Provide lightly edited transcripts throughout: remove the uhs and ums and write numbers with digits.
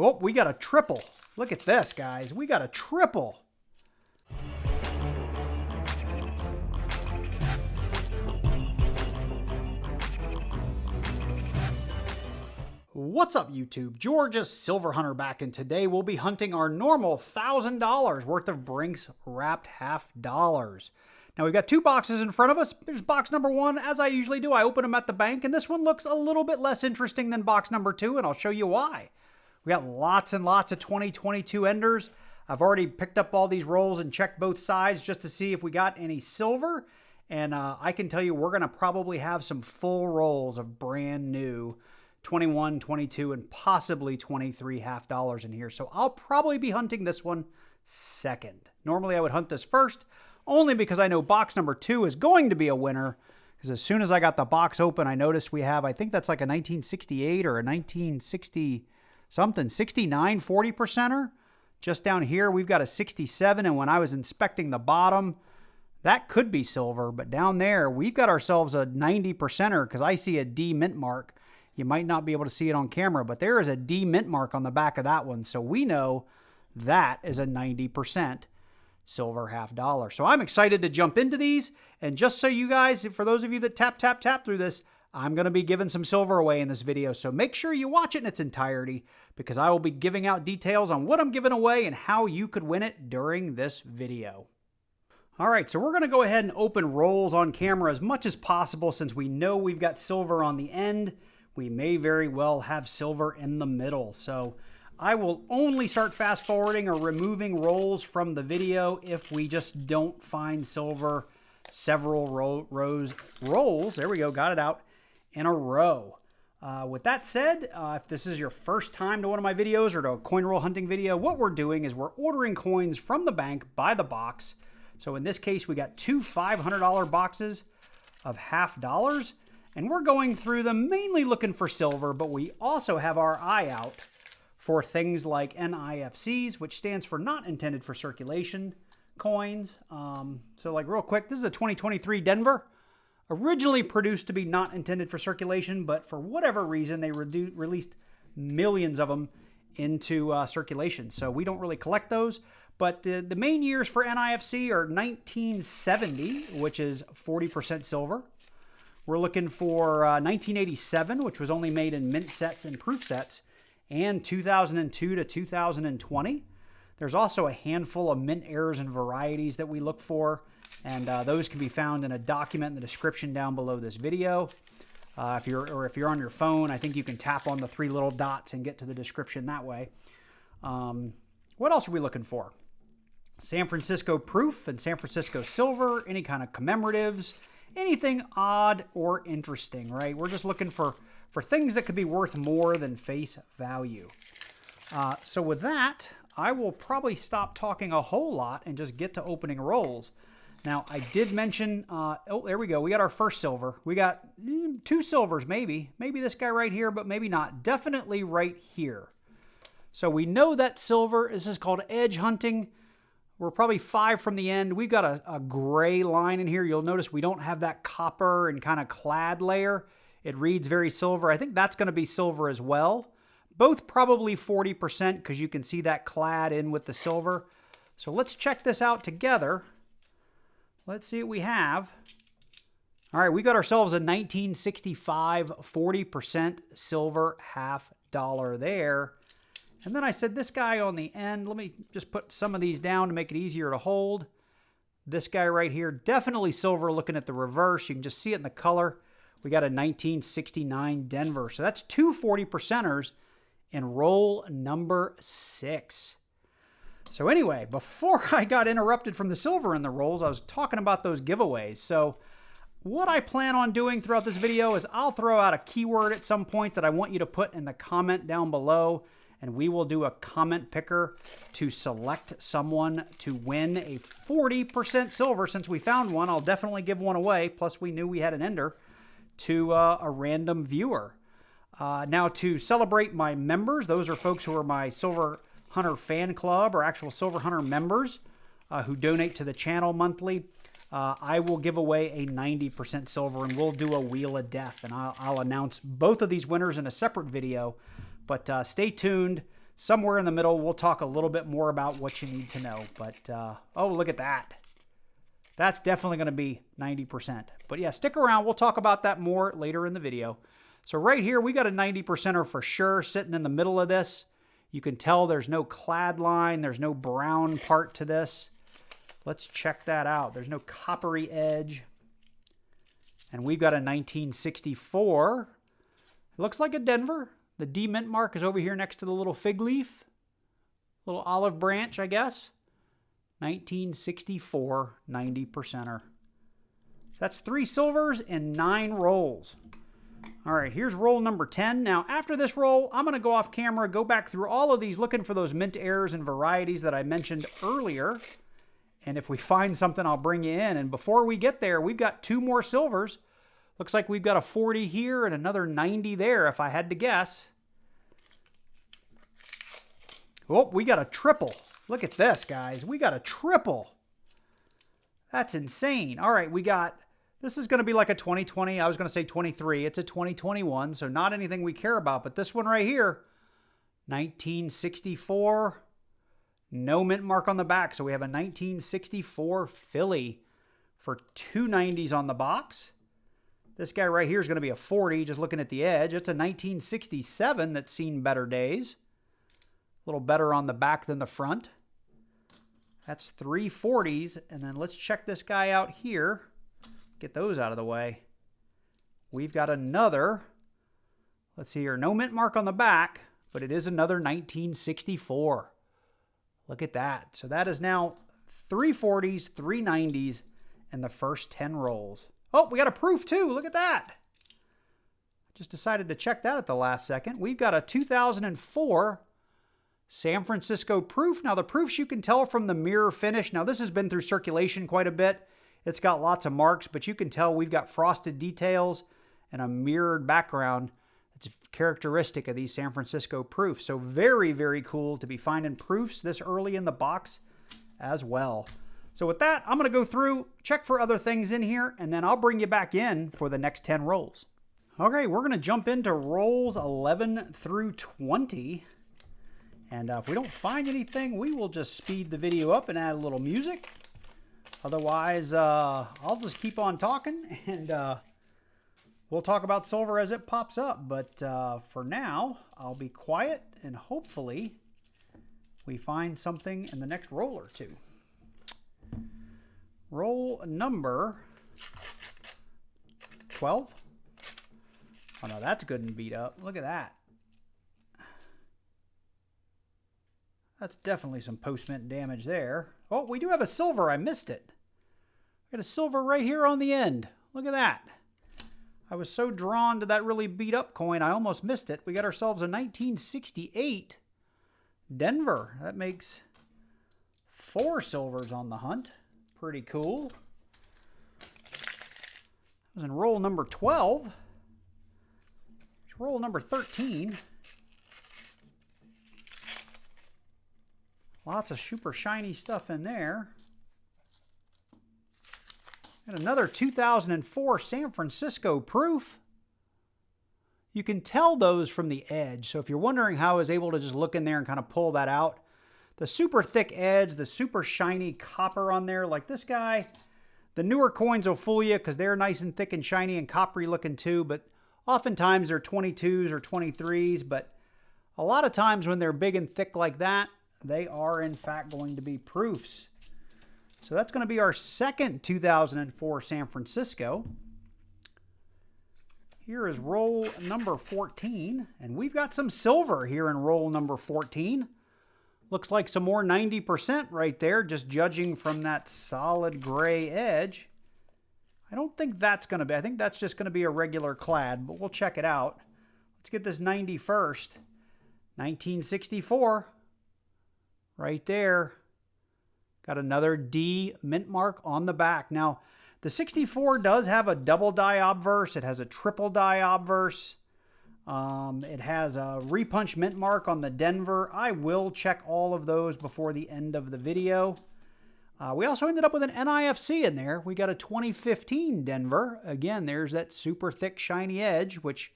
Oh, we got a triple. Look at this, guys. We got a triple. What's up, YouTube? Georgia Silver Hunter back, and today we'll be hunting our normal $1,000 worth of Brinks wrapped half dollars. Now we've got two boxes in front of us. Here's box number one. As I usually do, I open them at the bank, and this one looks a little bit less interesting than box number two, and I'll show you why. We got lots and lots of 2022 enders. I've already picked up all these rolls and checked both sides just to see if we got any silver, and I can tell you we're going to probably have some full rolls of brand new 21, 22, and possibly 23 half dollars in here. So I'll probably be hunting this one second. Normally I would hunt this first, only because I know box number two is going to be a winner. Because as soon as I got the box open, I noticed we have, I think that's like a 1968 or a 1960 something, 69 40%er. Just down here, we've got a 67. And when I was inspecting the bottom, that could be silver. But down there, we've got ourselves a 90%er because I see a D mint mark. You might not be able to see it on camera, but there is a D mint mark on the back of that one. So we know that is a 90% silver half dollar. So I'm excited to jump into these. And just so you guys, for those of you that tap through this, I'm going to be giving some silver away in this video. So make sure you watch it in its entirety because I will be giving out details on what I'm giving away and how you could win it during this video. All right, so we're going to go ahead and open rolls on camera as much as possible since we know we've got silver on the end. We may very well have silver in the middle. So I will only start fast forwarding or removing rolls from the video if we just don't find silver several rolls, there we go, got it out, in a row. With that said, if this is your first time to one of my videos or to a coin roll hunting video, what we're doing is we're ordering coins from the bank by the box. So in this case, we got two $500 boxes of half dollars. And we're going through them mainly looking for silver, but we also have our eye out for things like NIFCs, which stands for not intended for circulation coins. So like real quick, this is a 2023 Denver, originally produced to be not intended for circulation, but for whatever reason, they released millions of them into circulation. So we don't really collect those, but the main years for NIFC are 1970, which is 40% silver. We're looking for 1987, which was only made in mint sets and proof sets, and 2002 to 2020. There's also a handful of mint errors and varieties that we look for, and those can be found in a document in the description down below this video. If you're on your phone, I think you can tap on the three little dots and get to the description that way. What else are we looking for? San Francisco proof and San Francisco silver, any kind of commemoratives, anything odd or interesting, right? We're just looking for things that could be worth more than face value. So with that, I will probably stop talking a whole lot and just get to opening rolls. Now, I did mention, oh, there we go. We got our first silver. We got two silvers, maybe. Maybe this guy right here, but maybe not. Definitely right here. So we know that silver. This is called edge hunting. We're probably 5 from the end. We've got a gray line in here. You'll notice we don't have that copper and kind of clad layer. It reads very silver. I think that's going to be silver as well. Both probably 40% because you can see that clad in with the silver. So let's check this out together. Let's see what we have. All right, we got ourselves a 1965 40% silver half dollar there. And then I said this guy on the end, let me just put some of these down to make it easier to hold. This guy right here, definitely silver looking at the reverse. You can just see it in the color. We got a 1969 Denver. So that's two 40%ers in roll number 6. So anyway, before I got interrupted from the silver in the rolls, I was talking about those giveaways. So what I plan on doing throughout this video is I'll throw out a keyword at some point that I want you to put in the comment down below. And we will do a comment picker to select someone to win a 40% silver. Since we found one, I'll definitely give one away. Plus, we knew we had an ender to a random viewer. Now, to celebrate my members, those are folks who are my Silver Hunter fan club or actual Silver Hunter members who donate to the channel monthly. I will give away a 90% silver, and we'll do a Wheel of Death. And I'll announce both of these winners in a separate video. But stay tuned. somewhere in the middle. We'll talk a little bit more about what you need to know. But, oh, look at that. That's definitely going to be 90%. But yeah, stick around. We'll talk about that more later in the video. So right here, we got a 90%er for sure sitting in the middle of this. You can tell there's no clad line. There's no brown part to this. Let's check that out. There's no coppery edge. And we've got a 1964. It looks like a Denver. The D mint mark is over here next to the little fig leaf. Little olive branch, I guess. 1964 90%er. That's 3 silvers and 9 rolls. All right, here's roll number 10. Now, after this roll, I'm going to go off camera, go back through all of these, looking for those mint errors and varieties that I mentioned earlier. And if we find something, I'll bring you in. And before we get there, we've got 2 more silvers. Looks like we've got a 40 here and another 90 there, if I had to guess. Oh, we got a triple. Look at this, guys. We got a triple. That's insane. All right, we got... This is going to be like a 2020. I was going to say 23. It's a 2021, so not anything we care about. But this one right here, 1964, no mint mark on the back. So we have a 1964 Philly for 2 90s on the box. This guy right here is going to be a 40, just looking at the edge. It's a 1967 that's seen better days. A little better on the back than the front. That's 3 40s. And then let's check this guy out here. Get those out of the way. We've got another, let's see here, no mint mark on the back, but it is another 1964. Look at that. So that is now 3 40s, 3 90s, and the first 10 rolls. Oh, we got a proof too. Look at that. Just decided to check that at the last second. We've got a 2004 San Francisco proof. Now the proofs you can tell from the mirror finish. Now this has been through circulation quite a bit. It's got lots of marks, but you can tell we've got frosted details and a mirrored background. It's characteristic of these San Francisco proofs. So very, very cool to be finding proofs this early in the box as well. So with that, I'm going to go through, check for other things in here, and then I'll bring you back in for the next 10 rolls. Okay, we're going to jump into rolls 11 through 20. And if we don't find anything, we will just speed the video up and add a little music. Otherwise, I'll just keep on talking, and we'll talk about silver as it pops up. But for now, I'll be quiet, and hopefully we find something in the next roll or two. Roll number 12. Oh, no, that's good and beat up. Look at that. That's definitely some post-mint damage there. Oh, we do have a silver. I missed it. We got a silver right here on the end. Look at that. I was so drawn to that really beat-up coin, I almost missed it. We got ourselves a 1968 Denver. That makes 4 silvers on the hunt. Pretty cool. That was in roll number 12. Here's roll number 13. Lots of super shiny stuff in there. And another 2004 San Francisco proof. You can tell those from the edge. So if you're wondering how I was able to just look in there and kind of pull that out, the super thick edge, the super shiny copper on there, like this guy, the newer coins will fool you because they're nice and thick and shiny and coppery looking too, but oftentimes they're 22s or 23s, but a lot of times when they're big and thick like that, they are, in fact, going to be proofs. So that's going to be our second 2004 San Francisco. Here is roll number 14, and we've got some silver here in roll number 14. Looks like some more 90% right there, just judging from that solid gray edge. I don't think that's going to be, I think that's just going to be a regular clad, but we'll check it out. Let's get this 90 first. 1964. Right there. Got another D mint mark on the back. Now, the 64 does have a double die obverse. It has a triple die obverse. It has a repunch mint mark on the Denver. I will check all of those before the end of the video. We also ended up with an NIFC in there. We got a 2015 Denver. Again, there's that super thick shiny edge, which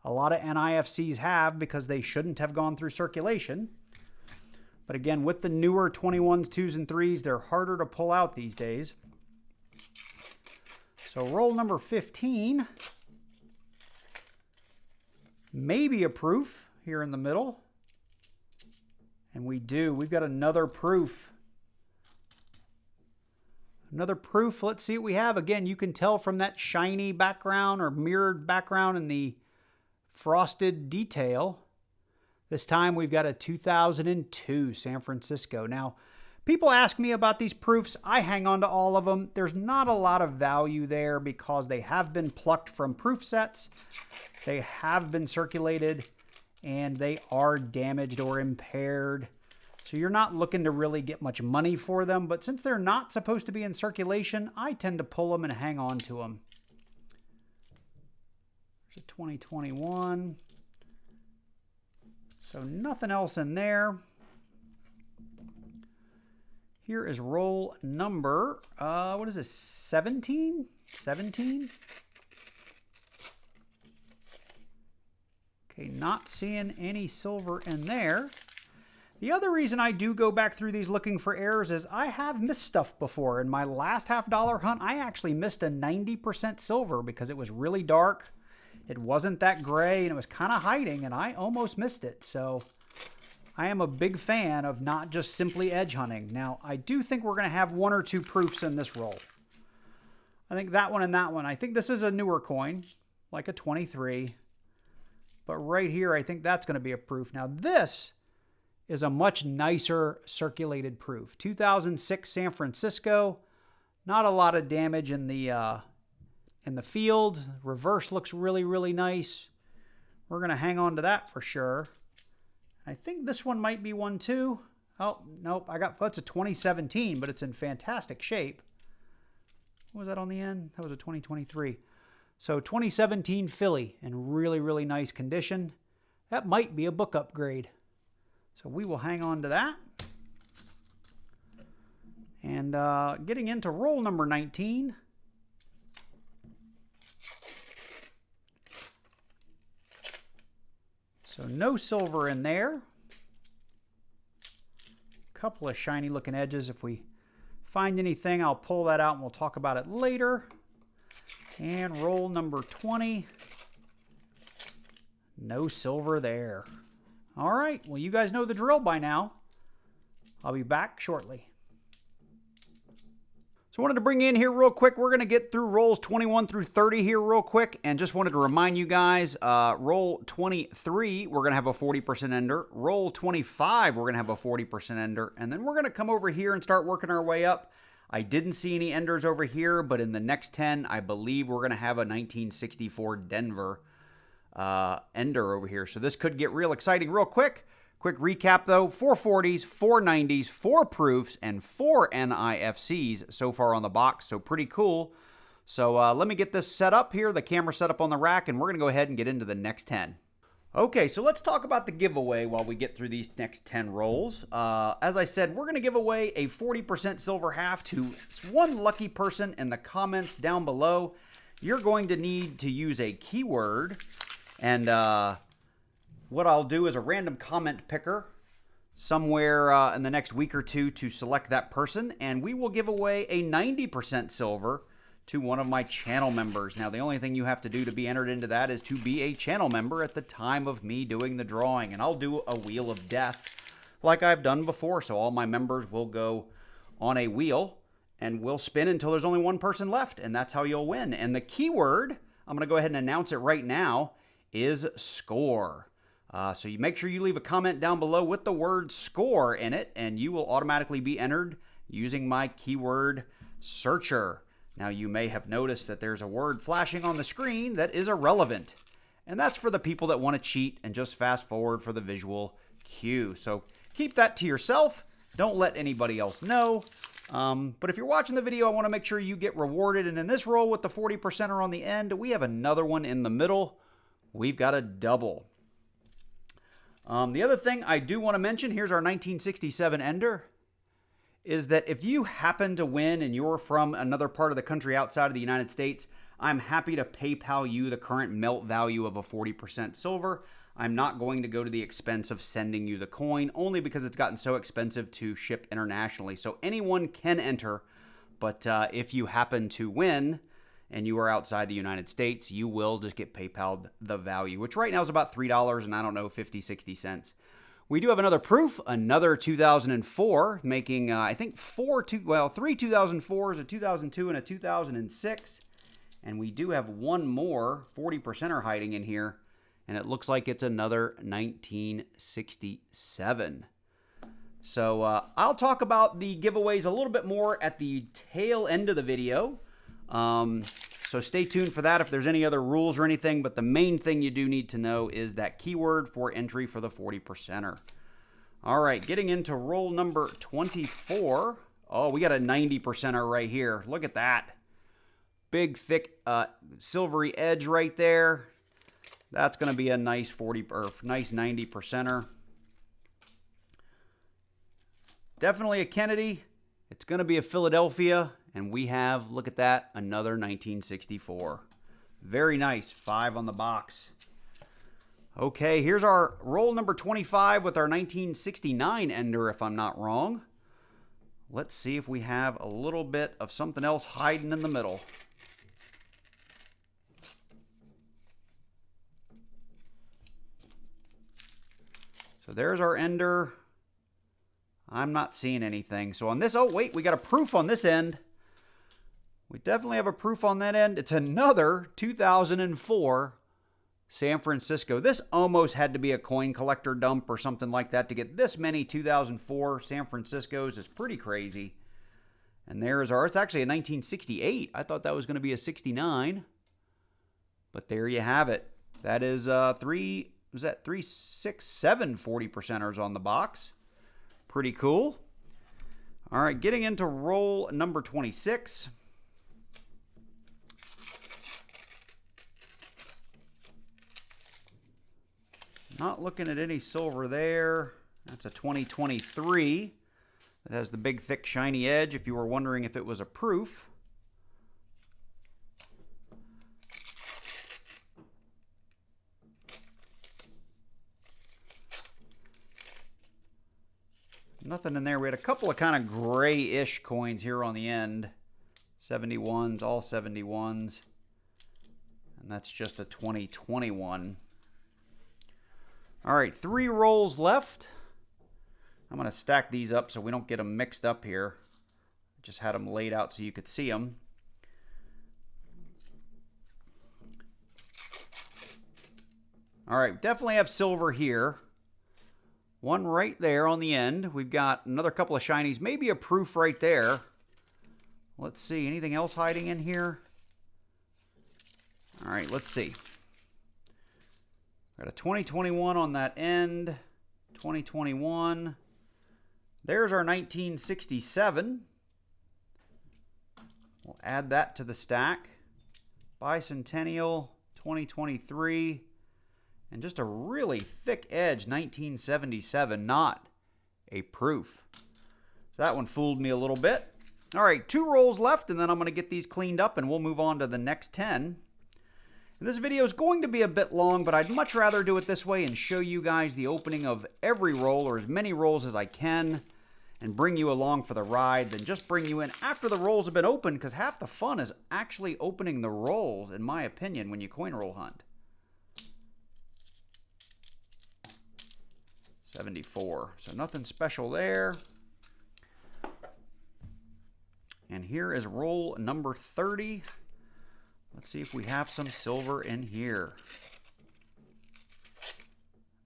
a lot of NIFCs have because they shouldn't have gone through circulation. But again, with the newer 21s, 2s, and 3s, they're harder to pull out these days. So roll number 15. Maybe a proof here in the middle. And we do. We've got another proof. Another proof. Let's see what we have. Again, you can tell from that shiny background or mirrored background in the frosted detail. This time we've got a 2002 San Francisco. Now, people ask me about these proofs. I hang on to all of them. There's not a lot of value there because they have been plucked from proof sets. They have been circulated and they are damaged or impaired. So you're not looking to really get much money for them. But since they're not supposed to be in circulation, I tend to pull them and hang on to them. There's a 2021. So nothing else in there. Here is roll number, what is this, 17? 17? Okay, not seeing any silver in there. The other reason I do go back through these looking for errors is I have missed stuff before. In my last $half hunt, I actually missed a 90% silver because it was really dark. It wasn't that gray and it was kind of hiding and I almost missed it. So I am a big fan of not just simply edge hunting. Now, I do think we're going to have 1 or 2 proofs in this roll. I think that one and that one. I think this is a newer coin, like a 23. But right here, I think that's going to be a proof. Now, this is a much nicer circulated proof. 2006 San Francisco. Not a lot of damage in the field. Reverse looks really, really nice. We're going to hang on to that for sure. I think this one might be one too. Oh, nope. That's a 2017, but it's in fantastic shape. What was that on the end? That was a 2023. So 2017 Philly in really, really nice condition. That might be a book upgrade. So we will hang on to that. And getting into roll number 19. So no silver in there. Couple of shiny looking edges. If we find anything, I'll pull that out and we'll talk about it later. And roll number 20. No silver there. All right, well, you guys know the drill by now. I'll be back shortly. So I wanted to bring in here real quick. We're going to get through rolls 21 through 30 here real quick. And just wanted to remind you guys, roll 23, we're going to have a 40% ender. Roll 25, we're going to have a 40% ender. And then we're going to come over here and start working our way up. I didn't see any enders over here, but in the next 10, I believe we're going to have a 1964 Denver ender over here. So this could get real exciting real quick. Quick recap though, 4 40s, 4 90s, 4 proofs, and 4 NIFCs so far on the box. So pretty cool. So let me get this set up here, the camera set up on the rack, and we're going to go ahead and get into the next 10. Okay, so let's talk about the giveaway while we get through these next 10 rolls. As I said, we're going to give away a 40% silver half to one lucky person in the comments down below. You're going to need to use a keyword, and what I'll do is a random comment picker somewhere in the next week or two to select that person, and we will give away a 90% silver to one of my channel members. Now, the only thing you have to do to be entered into that is to be a channel member at the time of me doing the drawing, and I'll do a wheel of death like I've done before. So all my members will go on a wheel, and we'll spin until there's only one person left, and that's how you'll win. And the keyword, I'm going to go ahead and announce it right now, is score. So you make sure you leave a comment down below with the word score in it, and you will automatically be entered using my keyword searcher. Now, you may have noticed that there's a word flashing on the screen that is irrelevant, and that's for the people that want to cheat and just fast forward for the visual cue. So keep that to yourself. Don't let anybody else know. But if you're watching the video, I want to make sure you get rewarded, and in this roll with the 40%er on the end, we have another one in the middle. We've got a double. The other thing I do want to mention, here's our 1967 ender, is that if you happen to win and you're from another part of the country outside of the United States, I'm happy to PayPal you the current melt value of a 40% silver. I'm not going to go to the expense of sending you the coin, only because it's gotten so expensive to ship internationally. So anyone can enter, but if you happen to win and you are outside the United States, you will just get PayPal'd the value, which right now is about $3 and I don't know, 50, 60 cents. We do have another proof, another 2004, making, I think, three 2004s, a 2002, and a 2006. And we do have one more 40%er hiding in here, and it looks like it's another 1967. So I'll talk about the giveaways a little bit more at the tail end of the video. So stay tuned for that if there's any other rules or anything, but the main thing you do need to know is that keyword for entry for the 40%er. All right, getting into roll number 24. Oh, we got a 90%er right here. Look at that. Big, thick, silvery edge right there. That's going to be a nice 90%er. Definitely a Kennedy. It's going to be a Philadelphia. And we have, look at that, another 1964. Very nice. 5 on the box. Okay, here's our roll number 25 with our 1969 ender, if I'm not wrong. Let's see if we have a little bit of something else hiding in the middle. So there's our ender. I'm not seeing anything. So on this, oh wait, we got a proof on this end. We definitely have a proof on that end. It's another 2004 San Francisco. This almost had to be a coin collector dump or something like that to get this many 2004 San Franciscos. Is pretty crazy. And there's our, it's actually a 1968. I thought that was going to be a 69. But there you have it. That is 3, was that 3, 6, 7 40%ers on the box. Pretty cool. All right, getting into roll number 26. Not looking at any silver there. That's a 2023. That has the big, thick, shiny edge, if you were wondering if it was a proof. Nothing in there. We had a couple of kind of gray-ish coins here on the end. 71s, all 71s. And that's just a 2021. All right, 3 rolls left. I'm going to stack these up so we don't get them mixed up here. Just had them laid out so you could see them. All right, definitely have silver here. One right there on the end. We've got another couple of shinies, maybe a proof right there. Let's see, anything else hiding in here? All right, let's see. Got a 2021 on that end. 2021. There's our 1967. We'll add that to the stack. Bicentennial 2023. And just a really thick edge 1977. Not a proof. So that one fooled me a little bit. All right, 2 rolls left, and then I'm going to get these cleaned up, and we'll move on to the next 10. This video is going to be a bit long, but I'd much rather do it this way and show you guys the opening of every roll, or as many rolls as I can, and bring you along for the ride than just bring you in after the rolls have been opened, because half the fun is actually opening the rolls, in my opinion, when you coin roll hunt. 74. So nothing special there. And here is roll number 30. Let's see if we have some silver in here.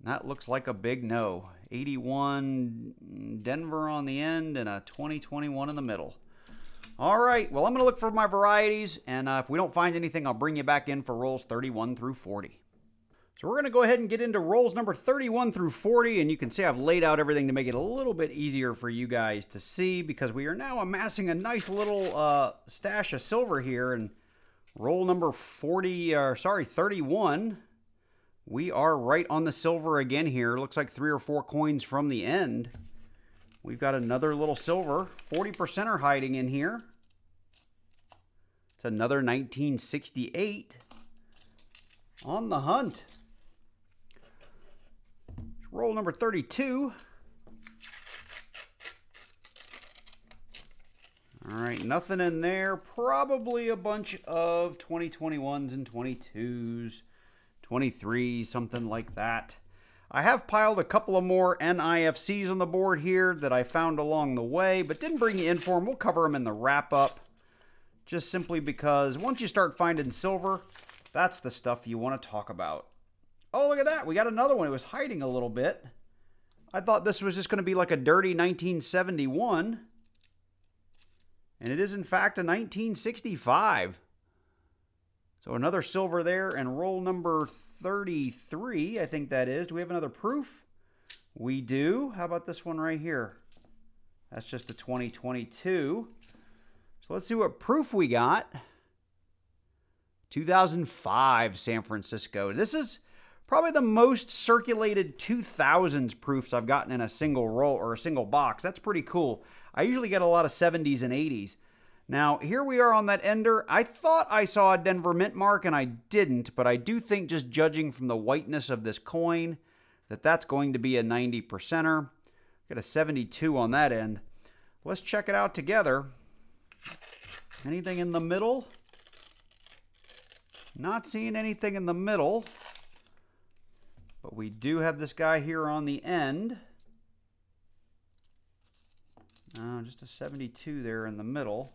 That looks like a big no. 81 Denver on the end and a 2021 in the middle. All right, well, I'm going to look for my varieties, and if we don't find anything, I'll bring you back in for rolls 31 through 40. So we're going to go ahead and get into rolls number 31 through 40, and you can see I've laid out everything to make it a little bit easier for you guys to see, because we are now amassing a nice little stash of silver here. And roll number 31, we are right on the silver again here. Looks like 3 or 4 coins from the end. We've got another little silver, 40%er hiding in here. It's another 1968 on the hunt. Roll number 32. All right, nothing in there. Probably a bunch of 2021s and 22s, 23s, something like that. I have piled a couple of more NIFCs on the board here that I found along the way, but didn't bring you in for them. We'll cover them in the wrap-up, just simply because once you start finding silver, that's the stuff you want to talk about. Oh, look at that. We got another one. It was hiding a little bit. I thought this was just going to be like a dirty 1971. And it is, in fact, a 1965. So another silver there, and roll number 33, I think that is. Do we have another proof? We do. How about this one right here? That's just a 2022. So let's see what proof we got. 2005 San Francisco. This is probably the most circulated 2000s proofs I've gotten in a single roll or a single box. That's pretty cool. I usually get a lot of 70s and 80s. Now, here we are on that ender. I thought I saw a Denver mint mark, and I didn't, but I do think, just judging from the whiteness of this coin, that that's going to be a 90%er. Got a 72 on that end. Let's check it out together. Anything in the middle? Not seeing anything in the middle, but we do have this guy here on the end. Just a 72 there in the middle.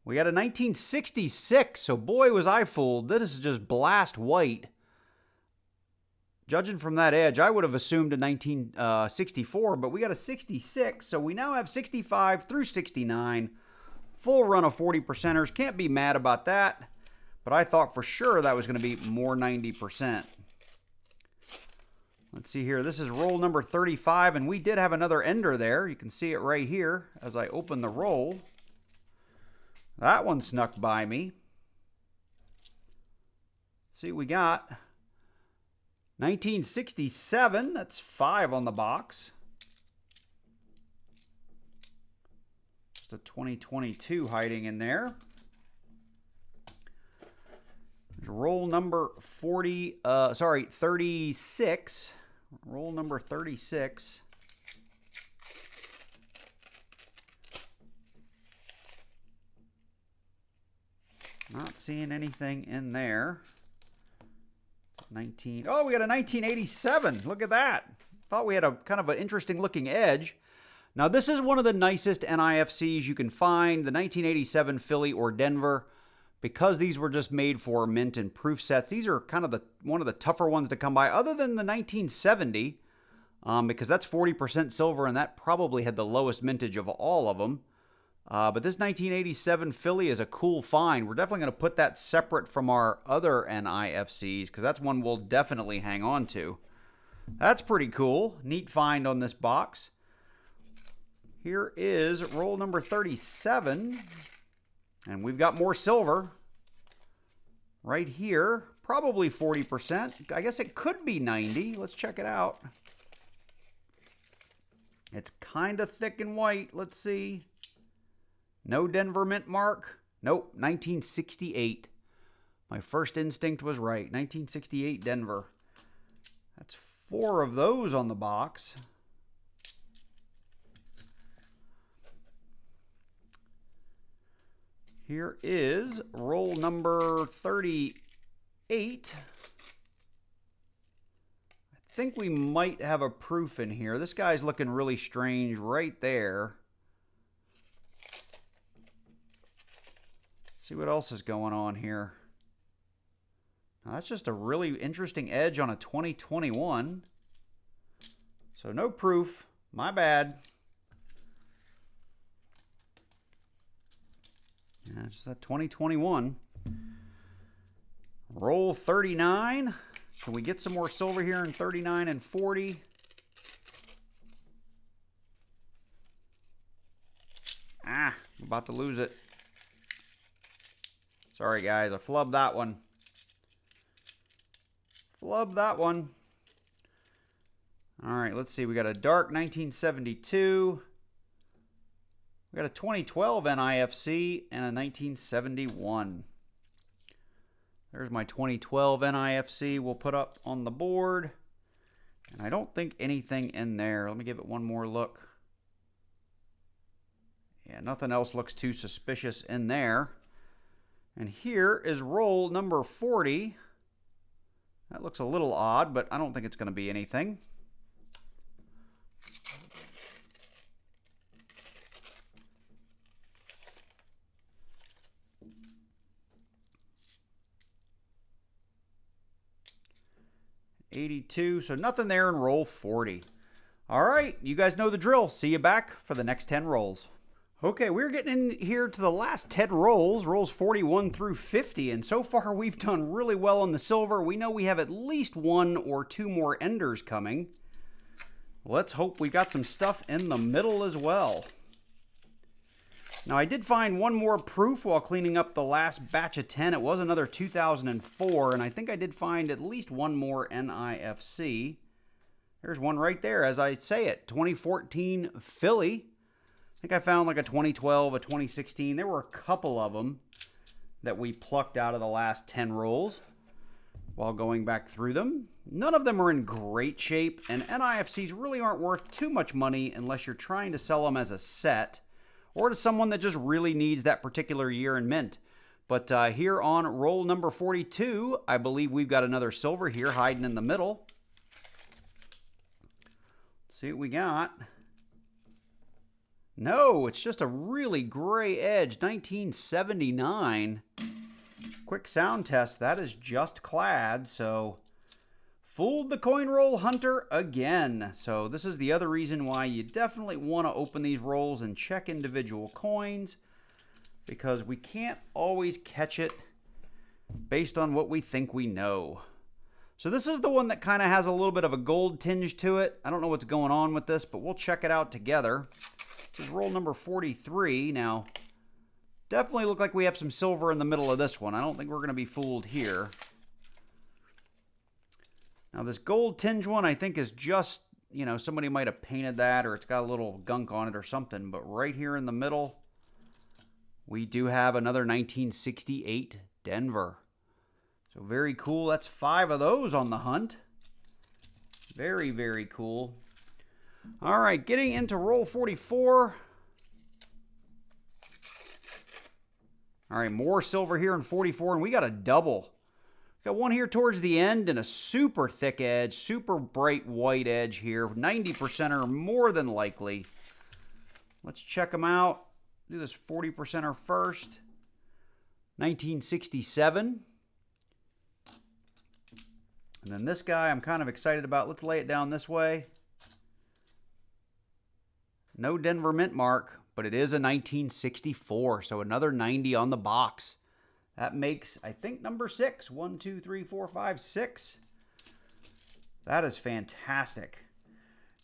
We got a 1966, so boy was I fooled. This is just blast white. Judging from that edge, I would have assumed a 1964, but we got a 66, so we now have 65 through 69. Full run of 40%ers. Can't be mad about that, but I thought for sure that was going to be more 90%. Let's see here. This is roll number 35, and we did have another ender there. You can see it right here as I open the roll. That one snuck by me. See, we got 1967. That's 5 on the box. Just a 2022 hiding in there. Roll number 36. Roll number 36. Not seeing anything in there. Oh, we got a 1987. Look at that. Thought we had a kind of an interesting looking edge. Now, this is one of the nicest NIFCs you can find, the 1987 Philly or Denver. Because these were just made for mint and proof sets, these are kind of one of the tougher ones to come by, other than the 1970, because that's 40% silver, and that probably had the lowest mintage of all of them. But this 1987 Philly is a cool find. We're definitely going to put that separate from our other NIFCs, because that's one we'll definitely hang on to. That's pretty cool. Neat find on this box. Here is roll number 37. And we've got more silver right here. Probably 40%. I guess it could be 90. Let's check it out. It's kind of thick and white. Let's see. No Denver mint mark. Nope, 1968. My first instinct was right. 1968 Denver. That's 4 of those on the box. Here is roll number 38. I think we might have a proof in here. This guy's looking really strange right there. See what else is going on here. Now, that's just a really interesting edge on a 2021. So no proof. My bad. Yeah, just that 2021. Roll 39. Can we get some more silver here in 39 and 40? I'm about to lose it. Sorry, guys. I flubbed that one. Flubbed that one. All right, let's see. We got a dark 1972. We got a 2012 NIFC and a 1971. There's my 2012 NIFC we'll put up on the board. And I don't think anything in there. Let me give it one more look. Yeah, nothing else looks too suspicious in there. And here is roll number 40. That looks a little odd, but I don't think it's going to be anything. $82, so nothing there in roll 40. All right, you guys know the drill. See you back for the next 10 rolls. Okay, we're getting in here to the last 10 rolls, rolls 41 through 50, and so far we've done really well on the silver. We know we have at least 1 or 2 more enders coming. Let's hope we got some stuff in the middle as well. Now, I did find one more proof while cleaning up the last batch of 10. It was another 2004, and I think I did find at least one more NIFC. There's one right there, as I say it, 2014 Philly. I think I found like a 2012, a 2016. There were a couple of them that we plucked out of the last 10 rolls while going back through them. None of them are in great shape, and NIFCs really aren't worth too much money unless you're trying to sell them as a set, or to someone that just really needs that particular year in mint. But here on roll number 42, I believe we've got another silver here hiding in the middle. Let's see what we got. No, it's just a really gray edge, 1979. Quick sound test, that is just clad, so fooled the coin roll hunter again. So this is the other reason why you definitely want to open these rolls and check individual coins, because we can't always catch it based on what we think we know. So this is the one that kind of has a little bit of a gold tinge to it. I don't know what's going on with this, but we'll check it out together. This is roll number 43. Now, definitely look like we have some silver in the middle of this one. I don't think we're going to be fooled here. Now, this gold tinge one, I think, is just, you know, somebody might have painted that, or it's got a little gunk on it or something. But right here in the middle, we do have another 1968 Denver. So very cool. That's 5 of those on the hunt. Very, very cool. All right, getting into roll 44. All right, more silver here in 44, and we got a double. Got one here towards the end and a super thick edge, super bright white edge here. 90% or more than likely. Let's check them out. Do this 40%er first. 1967. And then this guy I'm kind of excited about. Let's lay it down this way. No Denver mint mark, but it is a 1964, so another 90 on the box. That makes, I think, number 6. 1, 2, 3, 4, 5, 6. That is fantastic.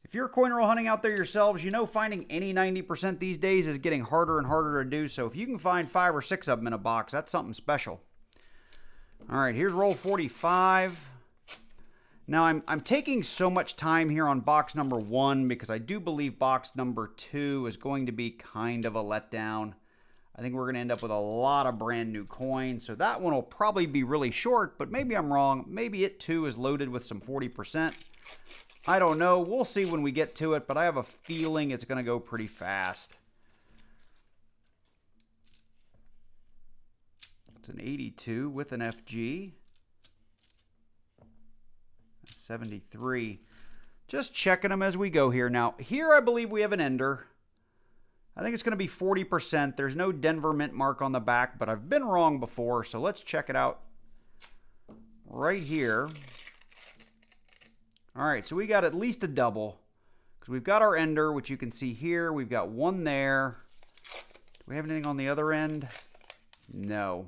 If you're coin roll hunting out there yourselves, you know finding any 90% these days is getting harder and harder to do. So if you can find 5 or 6 of them in a box, that's something special. All right, here's roll 45. Now, I'm taking so much time here on box number 1 because I do believe box number 2 is going to be kind of a letdown. I think we're going to end up with a lot of brand new coins. So that one will probably be really short, but maybe I'm wrong. Maybe it too is loaded with some 40%. I don't know. We'll see when we get to it, but I have a feeling it's going to go pretty fast. It's an 82 with an FG. 73. Just checking them as we go here. Now, here I believe we have an ender. I think it's going to be 40%. There's no Denver mint mark on the back, but I've been wrong before, so let's check it out right here. All right, so we got at least a double because we've got our ender, which you can see here. We've got one there. Do we have anything on the other end? No.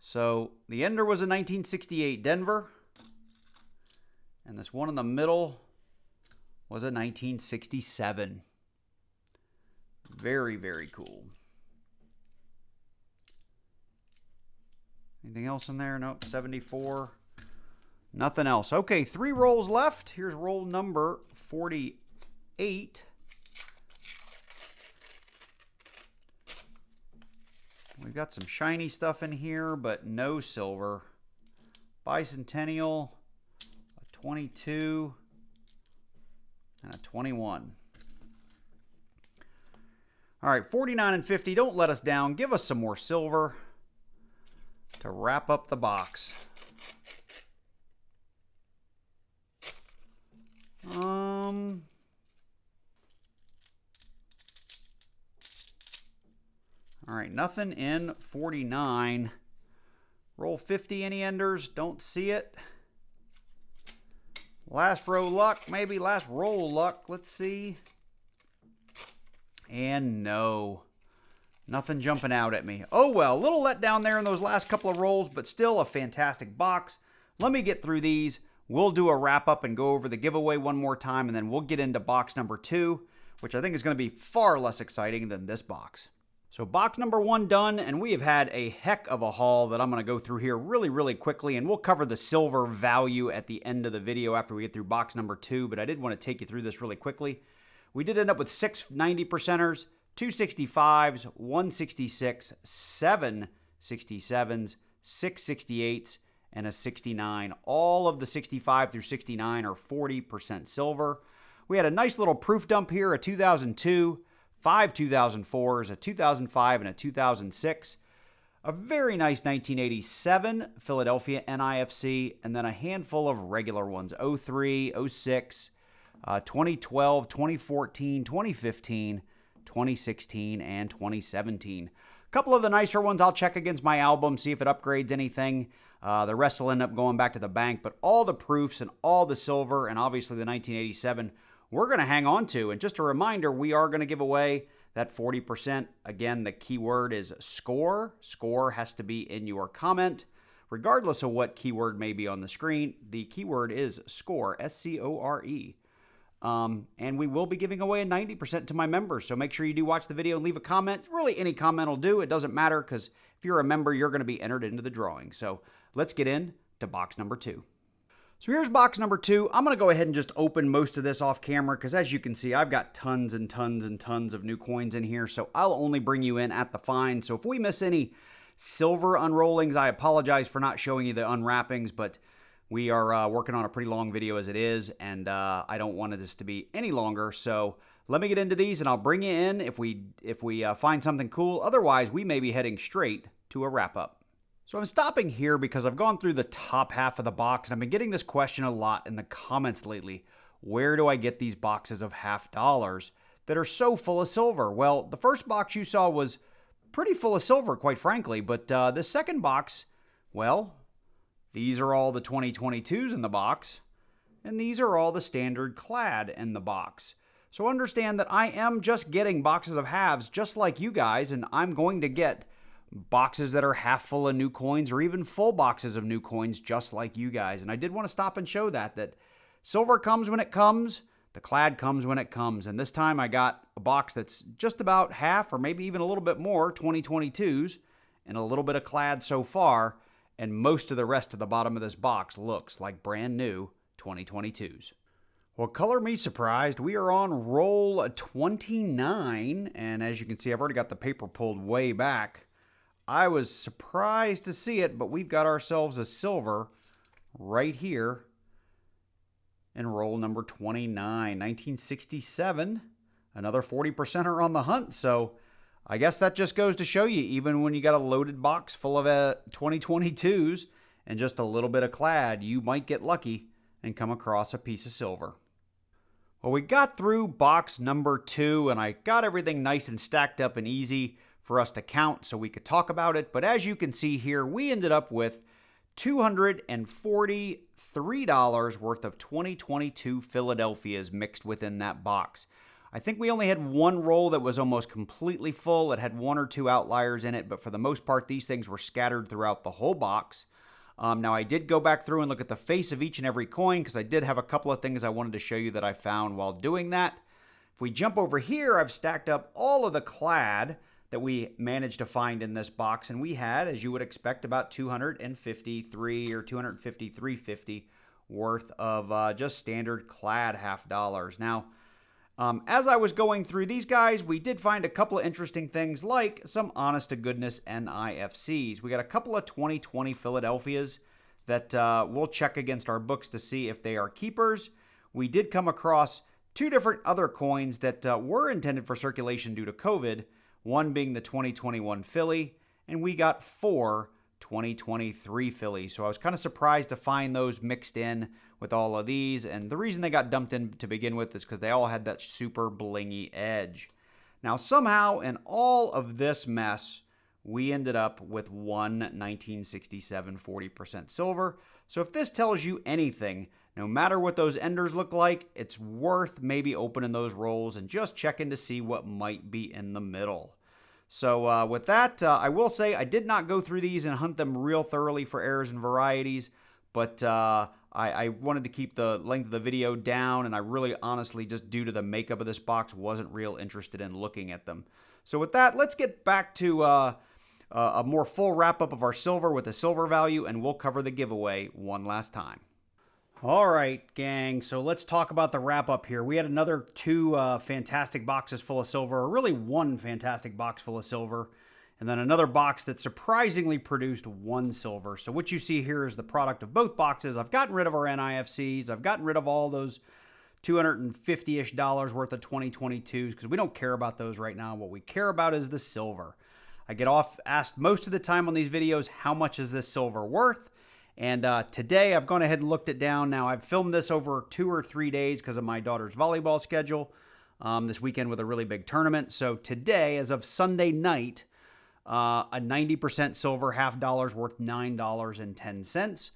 So the ender was a 1968 Denver, and this one in the middle was a 1967. Very, very cool. Anything else in there? Nope, 74. Nothing else. Okay, 3 rolls left. Here's roll number 48. We've got some shiny stuff in here, but no silver. Bicentennial, a 22, and a 21. All right, 49 and 50, don't let us down. Give us some more silver to wrap up the box. All right, nothing in 49. Roll 50, any enders? Don't see it. Last row luck, maybe last roll luck. Let's see. And no. Nothing jumping out at me. Oh well, a little let down there in those last couple of rolls, but still a fantastic box. Let me get through these. We'll do a wrap up and go over the giveaway one more time, and then we'll get into box number 2, which I think is going to be far less exciting than this box. So box number 1 done, and we have had a heck of a haul that I'm going to go through here really quickly, and we'll cover the silver value at the end of the video after we get through box number 2, but I did want to take you through this really quickly. We did end up with 6 90%ers, 2 65s, 1 66, 7 67s, 6 68s, and a 69. All of the 65 through 69 are 40% silver. We had a nice little proof dump here, a 2002, 5 2004s, a 2005, and a 2006. A very nice 1987 Philadelphia NIFC, and then a handful of regular ones, 03, 06, 2012, 2014, 2015, 2016, and 2017. A couple of the nicer ones I'll check against my album, see if it upgrades anything. The rest will end up going back to the bank, but all the proofs and all the silver and obviously the 1987 we're going to hang on to. And just a reminder, we are going to give away that 40%. Again, the keyword is SCORE. SCORE has to be in your comment. Regardless of what keyword may be on the screen, the keyword is SCORE, S-C-O-R-E. And we will be giving away a 90% to my members, so make sure you do watch the video and leave a comment. Really, any comment will do. It doesn't matter, because if you're a member, you're going to be entered into the drawing. So let's get into box number 2. So here's box number 2. I'm going to go ahead and just open most of this off camera, because as you can see, I've got tons and tons and tons of new coins in here, so I'll only bring you in at the find. So if we miss any silver unrollings, I apologize for not showing you the unwrappings, but we are working on a pretty long video as it is, and I don't want this to be any longer. So let me get into these, and I'll bring you in if we find something cool. Otherwise, we may be heading straight to a wrap-up. So I'm stopping here because I've gone through the top half of the box, and I've been getting this question a lot in the comments lately. Where do I get these boxes of $50 that are so full of silver? Well, the first box you saw was pretty full of silver, quite frankly, but the second box, well, these are all the 2022s in the box, and these are all the standard clad in the box. So understand that I am just getting boxes of halves just like you guys, and I'm going to get boxes that are half full of new coins or even full boxes of new coins just like you guys. And I did want to stop and show that silver comes when it comes, the clad comes when it comes. And this time I got a box that's just about half or maybe even a little bit more 2022s and a little bit of clad so far. And most of the rest of the bottom of this box looks like brand new 2022s. Well, color me surprised. We are on roll 29. And as you can see, I've already got the paper pulled way back. I was surprised to see it, but we've got ourselves a silver right here in roll number 29, 1967. Another 40%er on the hunt. So I guess that just goes to show you, even when you got a loaded box full of 2022s and just a little bit of clad, you might get lucky and come across a piece of silver. Well, we got through box number 2, and I got everything nice and stacked up and easy for us to count so we could talk about it. But as you can see here, we ended up with $243 worth of 2022 Philadelphias mixed within that box. I think we only had one roll that was almost completely full. It had one or two outliers in it, but for the most part, these things were scattered throughout the whole box. Now, I did go back through and look at the face of each and every coin because I did have a couple of things I wanted to show you that I found while doing that. If we jump over here, I've stacked up all of the clad that we managed to find in this box, and we had, as you would expect, about 253 or 253.50 worth of just standard clad $50. Now, as I was going through these guys, we did find a couple of interesting things, like some honest-to-goodness NIFCs. We got a couple of 2020 Philadelphias that we'll check against our books to see if they are keepers. We did come across two different other coins that were intended for circulation due to COVID, one being the 2021 Philly, and we got 4 2023 Phillies. So I was kind of surprised to find those mixed in with all of these, and the reason they got dumped in to begin with is because they all had that super blingy edge. Now somehow in all of this mess, we ended up with one 1967 40% silver. So if this tells you anything, no matter what those enders look like, it's worth maybe opening those rolls and just checking to see what might be in the middle. So with that, I will say I did not go through these and hunt them real thoroughly for errors and varieties, but I wanted to keep the length of the video down, and I really honestly, just due to the makeup of this box, wasn't real interested in looking at them. So with that, let's get back to a more full wrap-up of our silver with the silver value, and we'll cover the giveaway one last time. All right, gang, so let's talk about the wrap-up here. We had another 2 fantastic boxes full of silver, or really 1 fantastic box full of silver, and then another box that surprisingly produced 1 silver. So what you see here is the product of both boxes. I've gotten rid of our NIFCs. I've gotten rid of all those $250-ish worth of 2022s because we don't care about those right now. What we care about is the silver. I get asked most of the time on these videos, how much is this silver worth? And today I've gone ahead and looked it down. Now I've filmed this over 2 or 3 days because of my daughter's volleyball schedule this weekend with a really big tournament. So today, as of Sunday night, a 90% silver half dollar is worth $9.10.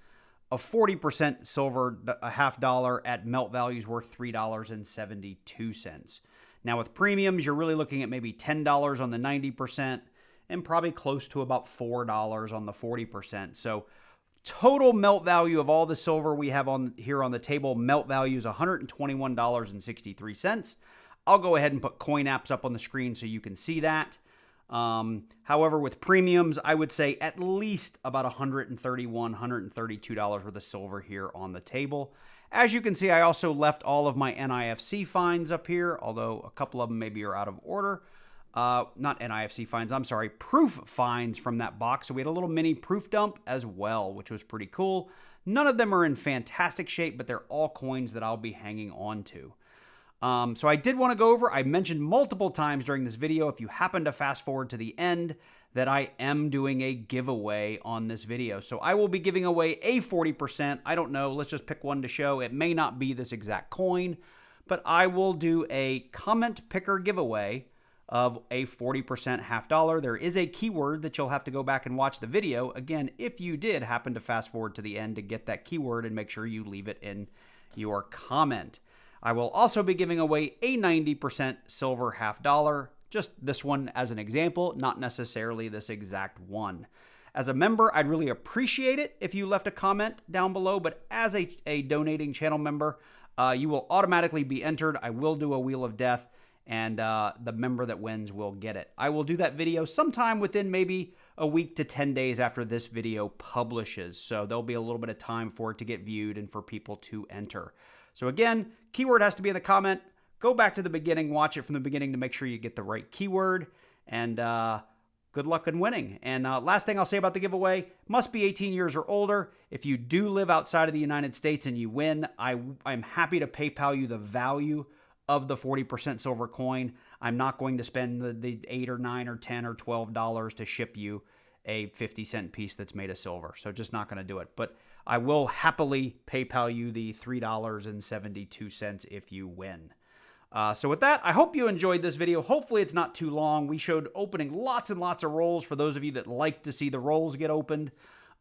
A 40% silver a half dollar at melt value is worth $3.72. Now with premiums, you're really looking at maybe $10 on the 90% and probably close to about $4 on the 40%. So total melt value of all the silver we have on here on the table, melt value is $121.63. I'll go ahead and put coin apps up on the screen so you can see that. However, with premiums, I would say at least about $131, $132 worth of silver here on the table. As you can see, I also left all of my NIFC finds up here, although a couple of them maybe are out of order. Not NIFC finds, I'm sorry, proof finds from that box. So we had a little mini proof dump as well, which was pretty cool. None of them are in fantastic shape, but they're all coins that I'll be hanging on to. So I did want to go over, I mentioned multiple times during this video, if you happen to fast forward to the end, that I am doing a giveaway on this video. So I will be giving away a 40%. I don't know, let's just pick one to show. It may not be this exact coin, but I will do a comment picker giveaway of a 40% half dollar. There is a keyword that you'll have to go back and watch the video. Again, if you did happen to fast forward to the end to get that keyword, and make sure you leave it in your comment. I will also be giving away a 90% silver half dollar. Just this one as an example, not necessarily this exact one. As a member, I'd really appreciate it if you left a comment down below, but as a donating channel member, you will automatically be entered. I will do a Wheel of Death, and the member that wins will get it. I will do that video sometime within maybe a week to 10 days after this video publishes. So there'll be a little bit of time for it to get viewed and for people to enter. So again, keyword has to be in the comment. Go back to the beginning, watch it from the beginning to make sure you get the right keyword, and good luck in winning. And last thing I'll say about the giveaway, must be 18 years or older. If you do live outside of the United States and you win, I'm happy to PayPal you the value of the 40% silver coin. I'm not going to spend the $8 or $9 or $10 or $12 to ship you a 50-cent piece that's made of silver. So just not going to do it. But I will happily PayPal you the $3.72 if you win. So with that, I hope you enjoyed this video. Hopefully it's not too long. We showed opening lots and lots of rolls for those of you that like to see the rolls get opened.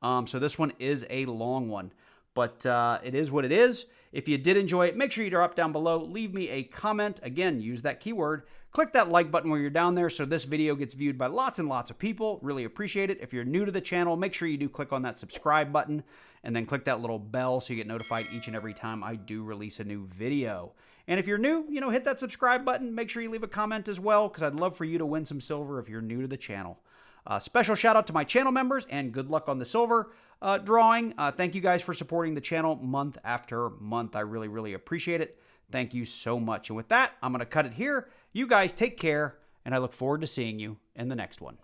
So this one is a long one, but it is what it is. If you did enjoy it, make sure you drop down below, leave me a comment. Again, use that keyword. Click that like button where you're down there so this video gets viewed by lots and lots of people. Really appreciate it. If you're new to the channel, make sure you do click on that subscribe button and then click that little bell so you get notified each and every time I do release a new video. And if you're new, hit that subscribe button. Make sure you leave a comment as well, because I'd love for you to win some silver if you're new to the channel. Special shout out to my channel members, and good luck on the silver drawing. Thank you guys for supporting the channel month after month. I really, really appreciate it. Thank you so much. And with that, I'm going to cut it here. You guys take care, and I look forward to seeing you in the next one.